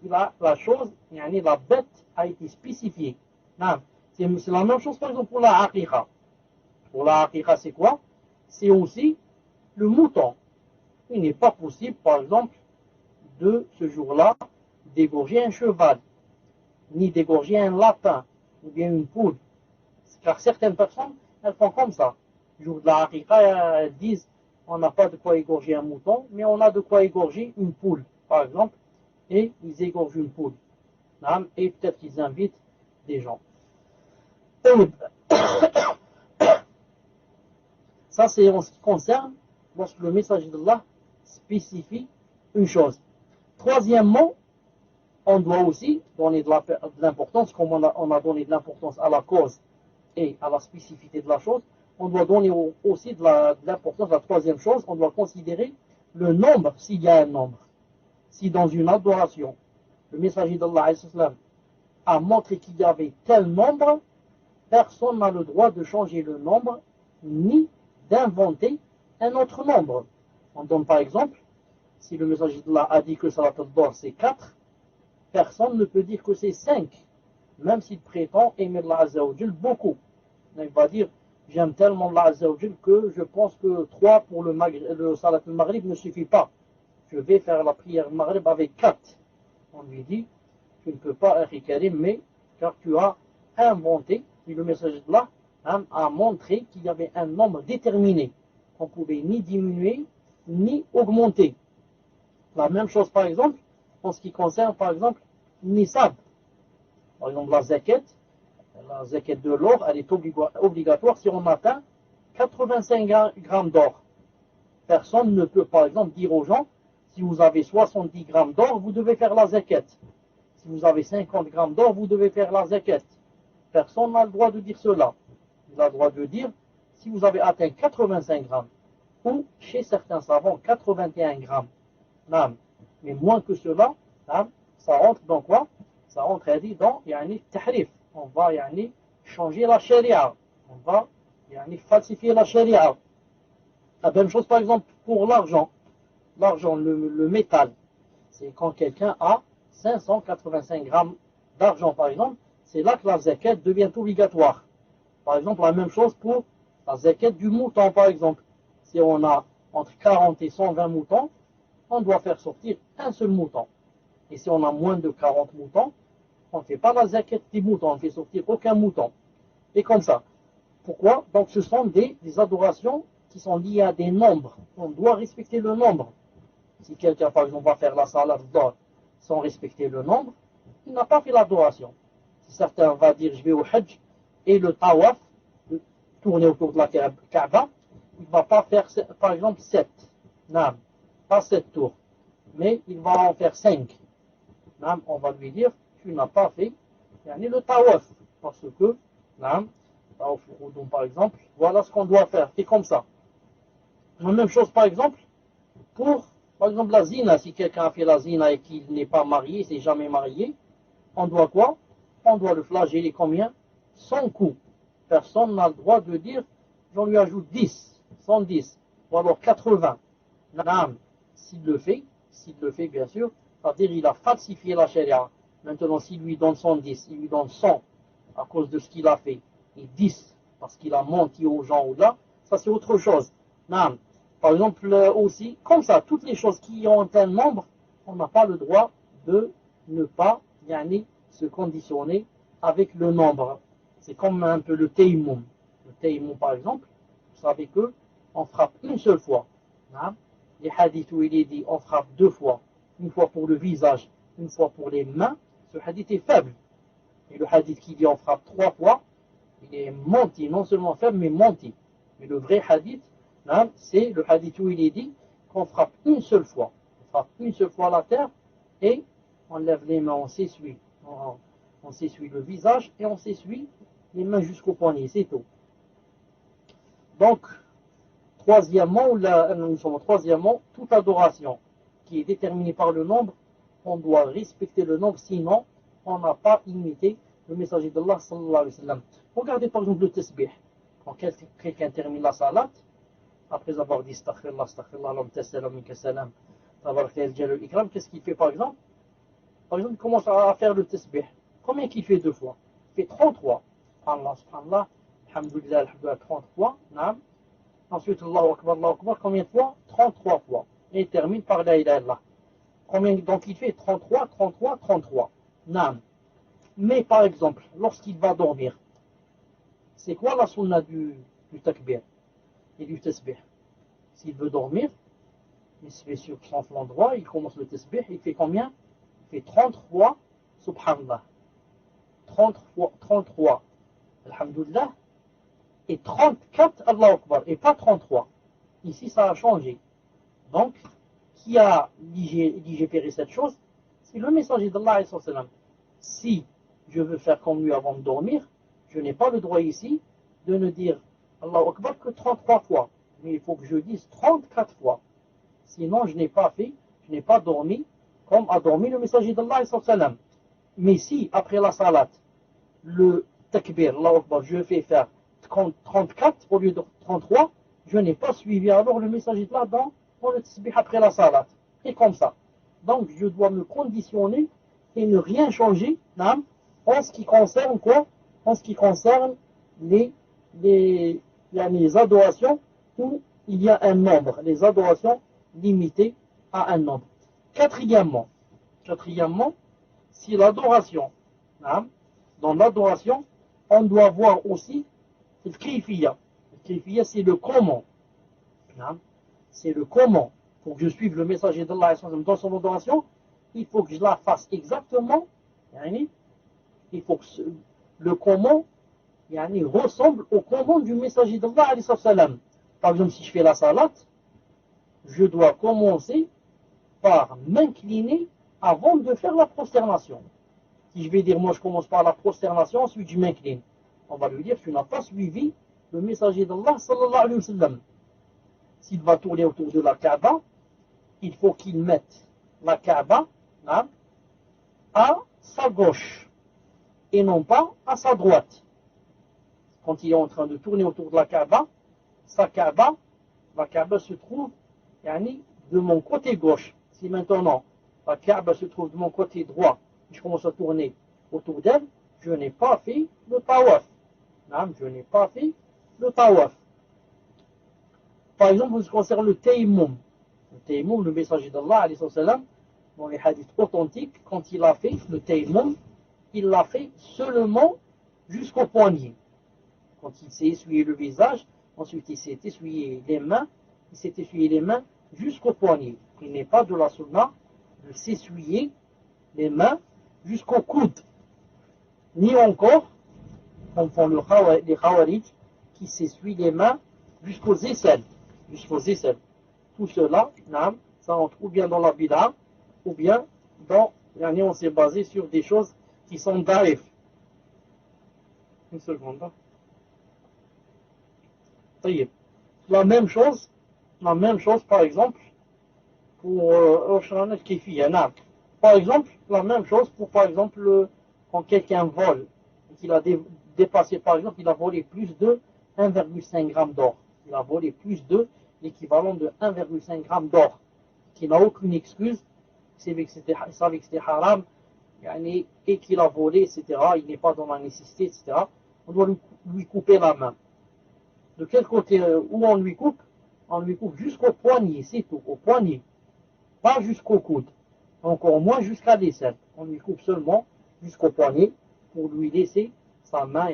La chose, la bête a été spécifiée. C'est la même chose, par exemple, pour la aqiqa. Pour la aqiqa, c'est quoi? C'est aussi le mouton. Il n'est pas possible, par exemple, de ce jour-là, d'égorger un cheval, ni d'égorger un lapin, ou bien une poule. Car certaines personnes, elles font comme ça. Le jour de la aqiqa, elles disent, on n'a pas de quoi égorger un mouton, mais on a de quoi égorger une poule, par exemple, et ils égorgent une poule. Et peut-être qu'ils invitent des gens. Ça, c'est en ce qui concerne lorsque le messager d'Allah spécifie une chose. Troisièmement, on doit aussi donner de l'importance, comme on a donné de l'importance à la cause et à la spécificité de la chose, on doit donner aussi de l'importance à la troisième chose, on doit considérer le nombre, s'il y a un nombre. Si dans une adoration, le messager d'Allah a montré qu'il y avait tel nombre, personne n'a le droit de changer le nombre, ni d'inventer un autre nombre. On donne par exemple, si le messager d'Allah a dit que Salat al-Dhuhr c'est 4, personne ne peut dire que c'est 5, même s'il prétend aimer Allah Azza wa Jal beaucoup. Il va dire, j'aime tellement Allah Azza wa Jal que je pense que 3 pour le Salat al-Maghrib ne suffit pas. Je vais faire la prière Maghrib avec 4. On lui dit, tu ne peux pas, Akhi Karim, mais car tu as inventé, et le messager d'Allah a montré qu'il y avait un nombre déterminé, qu'on ne pouvait ni diminuer, ni augmenter. La même chose, par exemple, en ce qui concerne, par exemple, Nisab. Par exemple, la zakat de l'or, elle est obligatoire si on atteint 85 grammes d'or. Personne ne peut, par exemple, dire aux gens, si vous avez 70 grammes d'or, vous devez faire la zakat. Si vous avez 50 grammes d'or, vous devez faire la zakat. Personne n'a le droit de dire cela. Il a le droit de dire, si vous avez atteint 85 grammes, ou chez certains savants, 81 grammes, mais moins que cela, ça rentre dans quoi? Ça rentre dans tahrif. On va changer la sharia. On va falsifier la sharia. La même chose par exemple pour l'argent. L'argent, le métal. C'est quand quelqu'un a 585 grammes d'argent par exemple, c'est là que la zakat devient obligatoire. Par exemple, la même chose pour la zakat du mouton par exemple. Si on a entre 40 et 120 moutons, on doit faire sortir un seul mouton. Et si on a moins de 40 moutons, on ne fait pas la zakat des moutons, on ne fait sortir aucun mouton. Et comme ça. Pourquoi? Donc ce sont des adorations qui sont liées à des nombres. On doit respecter le nombre. Si quelqu'un, par exemple, va faire la salat d'or sans respecter le nombre, il n'a pas fait l'adoration. Si certains vont dire je vais au Hajj et le tawaf, tourner autour de la Kaaba, il ne va pas faire, par exemple, 7. Non, pas 7 tours. Mais il va en faire 5. On va lui dire, tu n'as pas fait le tawaf. Parce que, tawaf par exemple, voilà ce qu'on doit faire. C'est comme ça. La même chose, par exemple, par exemple, la zina. Si quelqu'un a fait la zina et qu'il n'est pas marié, s'est jamais marié, on doit quoi? On doit le flageller combien? 100 coups. Personne n'a le droit de dire, j'en lui ajoute 10, 110, ou alors 80. S'il le fait, bien sûr, c'est-à-dire il a falsifié la charia. Maintenant, s'il lui donne 110, il lui donne 100 à cause de ce qu'il a fait, et 10 parce qu'il a menti aux gens ou là, ça c'est autre chose. Par exemple, aussi, comme ça, toutes les choses qui ont un nombre, on n'a pas le droit de ne pas se conditionner avec le nombre. C'est comme un peu le tayammum. Le tayammum, par exemple, vous savez que on frappe une seule fois. Les hadiths où il est dit on frappe 2 fois, une fois pour le visage, une fois pour les mains, ce hadith est faible. Et le hadith qui dit on frappe 3 fois, il est menti, non seulement faible, mais menti. Mais le vrai hadith, c'est le hadith où il est dit qu'on frappe une seule fois. On frappe une seule fois la terre et on lève les mains, on s'essuie. On s'essuie le visage et on s'essuie les mains jusqu'au poignet, c'est tout. Donc, troisièmement, toute adoration qui est déterminée par le nombre, on doit respecter le nombre, sinon on n'a pas imité le messager d'Allah sallallahu alayhi wa sallam. Regardez par exemple le tasbih. Quand quelqu'un termine la salat, après avoir dit astaghfirullah, astaghfirullah, lam minka salam, qu'est-ce qu'il fait par exemple? Par exemple, il commence à faire le tasbih. Combien qu'il fait deux fois? Il fait 33. Allah, subhanallah, alhamdulillah, alhamdulillah, 30 fois. Ensuite, Allahu Akbar, combien de fois? 33 fois. Et il termine par la ilaha illallah. Combien, donc il fait 33, 33, 33. Naam. Mais par exemple, lorsqu'il va dormir, c'est quoi la sunna du takbir et du tasbih? S'il veut dormir, il se fait sur son flanc droit, il commence le tasbih, il fait combien? Il fait 33, subhanallah. 33, alhamdulillah. Et 34, Allahu Akbar, et pas 33. Ici, ça a changé. Donc, qui a digéré cette chose? C'est le messager d'Allah. Si je veux faire comme lui avant de dormir, je n'ai pas le droit ici de ne dire Allahu Akbar que 33 fois. Mais il faut que je dise 34 fois. Sinon, je n'ai pas fait, je n'ai pas dormi comme a dormi le messager d'Allah. Mais si, après la salat, le takbir, Allahu Akbar, je fais faire 34 au lieu de 33, je n'ai pas suivi alors le messager d'Allah dans le tasbih après la salat. Et comme ça. Donc, je dois me conditionner et ne rien changer en ce qui concerne quoi? En ce qui concerne les adorations où il y a un nombre, les adorations limitées à un nombre. Quatrièmement, si l'adoration, dans l'adoration, on doit voir aussi le kayfiyya. Le kayfiyya, c'est le comment. C'est le comment. Pour que je suive le messager d'Allah dans son adoration, il faut que je la fasse exactement. Il faut que le comment ressemble au comment du messager d'Allah. Par exemple, si je fais la salat, je dois commencer par m'incliner avant de faire la prosternation. Si je vais dire, moi je commence par la prosternation, ensuite je m'incline, on va lui dire, tu n'as pas suivi le messager d'Allah sallallahu alayhi wa sallam. S'il va tourner autour de la Kaaba, il faut qu'il mette la Kaaba à sa gauche et non pas à sa droite. Quand il est en train de tourner autour de la Kaaba, la Kaaba se trouve de mon côté gauche. Si maintenant la Kaaba se trouve de mon côté droit, je commence à tourner autour d'elle, je n'ai pas fait le tawaf. Je n'ai pas fait le tawaf. Par exemple, en ce qui concerne le tayammum. Le tayammum, le messager d'Allah, dans les hadiths authentiques, quand il a fait le tayammum, il l'a fait seulement jusqu'au poignet. Quand il s'est essuyé le visage, ensuite il s'est essuyé les mains, jusqu'au poignet. Il n'est pas de la sunna de s'essuyer les mains jusqu'au coude. Ni encore, comme font les Khawarij, qui s'essuient les mains jusqu'aux aisselles. Tout cela, ça entre ou bien dans la bid'a, ou bien on s'est basé sur des choses qui sont daif. Une seconde. La même chose, par exemple, pour par exemple, la même chose pour, par exemple, quand quelqu'un vole, et qu'il a dépassé, par exemple, il a volé plus de 1,5 g d'or. Il a volé plus de l'équivalent de 1,5 g d'or, qui n'a aucune excuse, il savait que c'était haram, et qu'il a volé, etc., il n'est pas dans la nécessité, etc., on doit lui couper la main. De quel côté où on lui coupe? On lui coupe jusqu'au poignet, c'est tout, au poignet, pas jusqu'au coude, encore moins jusqu'à l'aisselle. On lui coupe seulement jusqu'au poignet pour lui laisser sa main,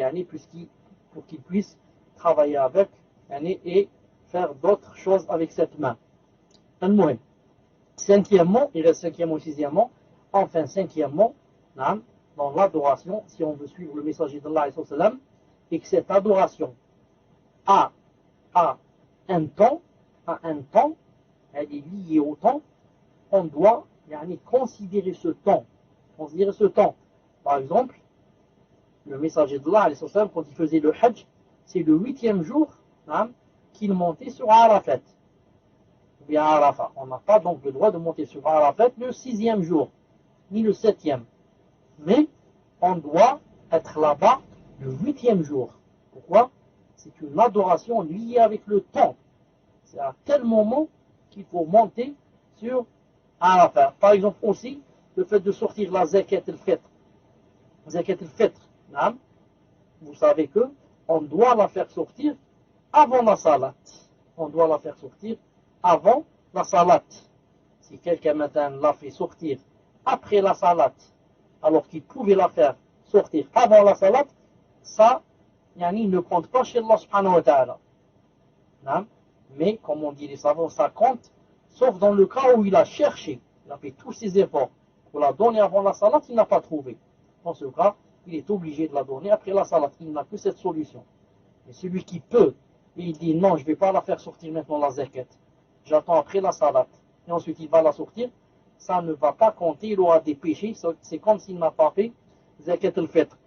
pour qu'il puisse travailler avec et faire d'autres choses avec cette main. Cinquièmement, il reste cinquièmement, sixièmement, enfin cinquièmement, dans l'adoration, si on veut suivre le messager d'Allah, et que cette adoration a un temps, elle est liée au temps, on doit considérer ce temps. Par exemple, le messager d'Allah, quand il faisait le Hajj, c'est le 8e jour qu'il montait sur Arafat. Ou bien Arafat. On n'a pas donc le droit de monter sur Arafat le 6e jour, ni le 7e. Mais on doit être là-bas le 8e jour. Pourquoi? C'est une adoration liée avec le temps. C'est à quel moment qu'il faut monter sur Arafat. Par exemple aussi, le fait de sortir la zakat al-fitr. Zakat al-fitr, vous savez que on doit la faire sortir avant la salat. On doit la faire sortir avant la salat. Si quelqu'un maintenant l'a fait sortir après la salat, alors qu'il pouvait la faire sortir avant la salat, ça, il ne compte pas chez Allah subhanahu wa ta'ala. Mais, comme on dit les savants, ça compte, sauf dans le cas où il a cherché, il a fait tous ses efforts pour la donner avant la salat, il n'a pas trouvé. Dans ce cas, il est obligé de la donner après la salat. Il n'a que cette solution. Mais celui qui peut, et il dit non, je ne vais pas la faire sortir maintenant la zakat. J'attends après la salat. Et ensuite il va la sortir. Ça ne va pas compter, il aura des péchés. C'est comme s'il n'a pas fait zakat al-fitr.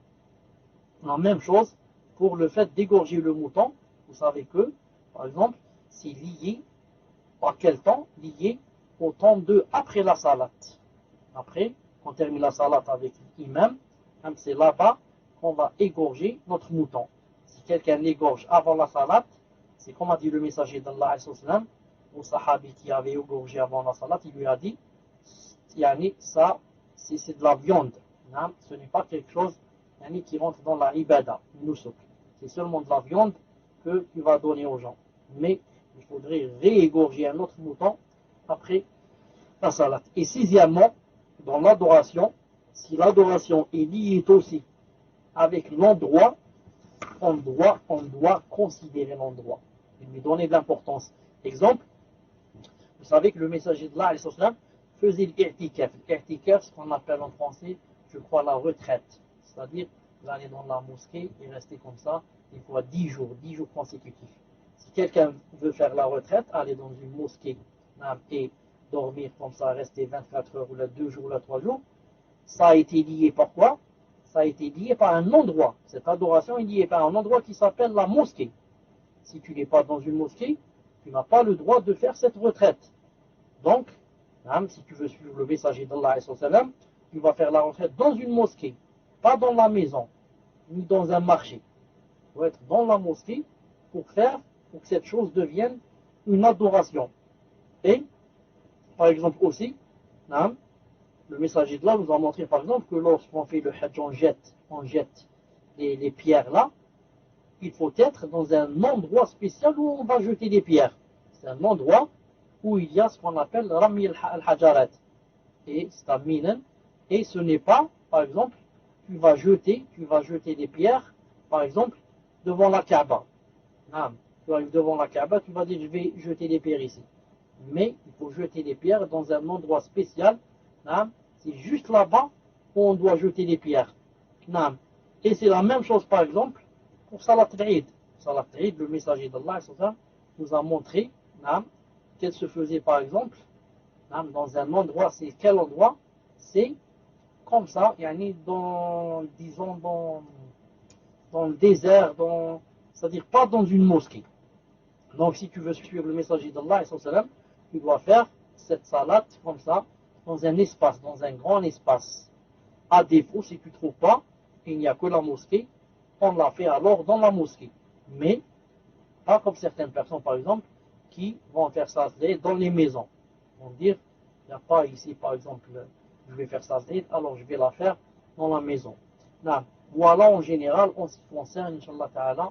La même chose pour le fait d'égorger le mouton. Vous savez que, par exemple, c'est lié, à quel temps? Lié au temps de après la salat. Après, on termine la salat avec l'imam, c'est là-bas qu'on va égorger notre mouton. Si quelqu'un l'égorge avant la salat, c'est comme a dit le messager d'Allah au sahabi qui avait égorgé avant la salat, il lui a dit, ça, c'est de la viande. Ce n'est pas quelque chose qui rentre dans la ibada, nusuk. C'est seulement de la viande que tu vas donner aux gens. Mais il faudrait réégorger un autre mouton après la salat. Et sixièmement, dans l'adoration, si l'adoration est liée aussi avec l'endroit, on doit considérer l'endroit et lui donner de l'importance. Exemple, vous savez que le messager de l'Islam faisait l'irtikaf. L'irtikaf, ce qu'on appelle en français, je crois, la retraite. C'est-à-dire, vous allez dans la mosquée et rester comme ça, des fois 10 jours consécutifs. Si quelqu'un veut faire la retraite, aller dans une mosquée et dormir comme ça, rester 24 heures ou 2 jours ou 3 jours, ça a été lié par quoi? Ça a été lié par un endroit. Cette adoration est liée par un endroit qui s'appelle la mosquée. Si tu n'es pas dans une mosquée, tu n'as pas le droit de faire cette retraite. Donc, si tu veux suivre le messager d'Allah, tu vas faire la retraite dans une mosquée, pas dans la maison, ni dans un marché. Tu dois être dans la mosquée pour que cette chose devienne une adoration. Et, par exemple aussi, le messager d'Allah nous a montré par exemple que lorsqu'on fait le hajj, on jette les pierres là, il faut être dans un endroit spécial où on va jeter des pierres. C'est un endroit où il y a ce qu'on appelle Rami al-Hajarat. Et c'est un minen. Et ce n'est pas, par exemple, tu vas jeter des pierres, par exemple, devant la Kaaba. Tu arrives devant la Kaaba, tu vas dire je vais jeter des pierres ici. Mais il faut jeter des pierres dans un endroit spécial. C'est juste là-bas où on doit jeter des pierres. Et c'est la même chose, par exemple, pour Salat al-Eid. Salat al-Eid, le messager d'Allah nous a montré qu'elle se faisait, par exemple, dans un endroit. C'est quel endroit? C'est comme ça, disons, dans le désert, c'est-à-dire pas dans une mosquée. Donc, si tu veux suivre le messager d'Allah, tu dois faire cette salat comme ça, dans un espace, dans un grand espace. À défaut, si tu ne trouves pas, il n'y a que la mosquée, on l'a fait alors dans la mosquée. Mais, pas comme certaines personnes, par exemple, qui vont faire ça dans les maisons. Ils vont dire, il n'y a pas ici, par exemple, je vais faire ça, alors je vais la faire dans la maison. Voilà en général, en ce qui concerne, Inch'Allah Ta'ala,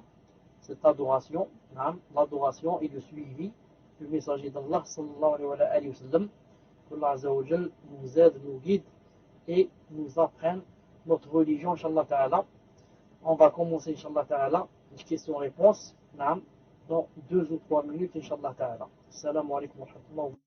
cette adoration, l'adoration et le suivi du messager d'Allah, sallallahu alayhi wa sallam, que Allah Azza wa Jal nous aide, nous guide et nous apprenne notre religion, Inch'Allah Ta'ala. On va commencer, Inch'Allah Ta'ala, les questions-réponses, dans 2 ou 3 minutes, Inch'Allah Ta'ala. Assalamu alaikum wa rahmatullahi wa barakatuh.